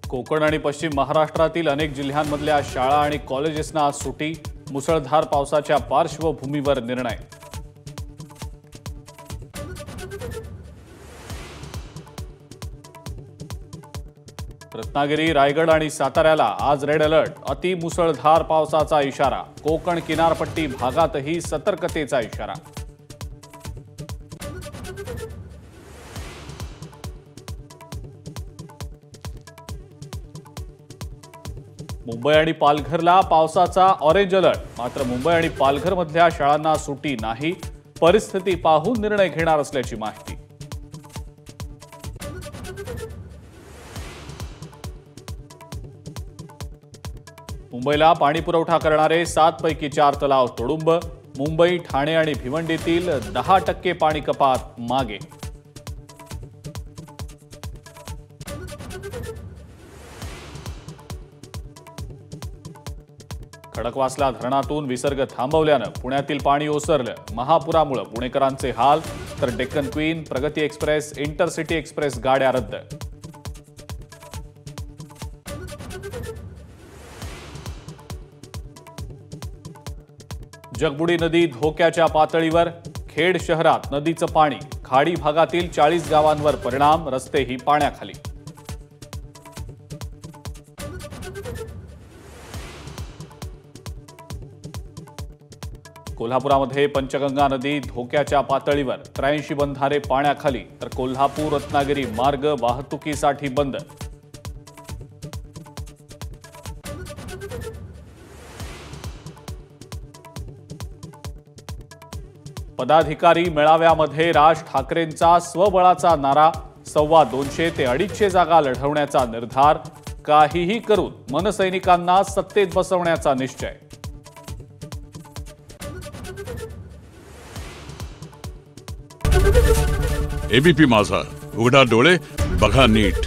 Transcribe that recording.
कोकण आणि पश्चिम महाराष्ट्रातील अनेक जिल्ह्यांमधल्या शाळा आणि कॉलेजेसना आज सुटी। मुसळधार पावसाच्या पार्श्वभूमीवर निर्णय। रत्नागिरी, रायगड आणि साताऱ्याला आज रेड अलर्ट। अति मुसळधार पावसाचा इशारा। कोकण किनारपट्टी भागातही सतर्कतेचा इशारा। मुंबई आणि पालघरला पावसाचा ऑरेंज अलर्ट। मात्र मुंबई आणि पालघरमधल्या शाळांना सुटी नाही। परिस्थिती पाहून निर्णय घेणार असल्याची माहिती। मुंबईला पाणी पुरवठा करणारे 7 पैकी 4 तलाव तुडुंब। मुंबई, ठाणे आणि भिवंडीतील 10% पाणी कपात मागे। खडकवासला धरणातून विसर्ग थांबवल्यानं पुण्यातील पाणी ओसरलं। महापुरामुळे पुणेकरांचे हाल, तर डेक्कन क्वीन, प्रगती एक्सप्रेस, इंटरसिटी एक्सप्रेस गाड्या रद्द। जगबुडी नदी धोक्याच्या पातळीवर। खेड शहरात नदीचं पाणी। खाडी भागातील 40 गावांवर परिणाम। रस्तेही पाण्याखाली। कोल्हापुरामध्ये पंचगंगा नदी धोक्याच्या पातळीवर। 83 बंधारे पाण्याखाली, तर कोल्हापूर रत्नागिरी मार्ग वाहतुकीसाठी बंद। पदाधिकारी मेळाव्यामध्ये राज ठाकरेंचा स्वबळाचा नारा। 250 ते 250 जागा लढवण्याचा निर्धार। काहीही करून मनसैनिकांना सत्तेत बसवण्याचा निश्चय। एबीपी माझा, उघडा डोळे बघा नीट।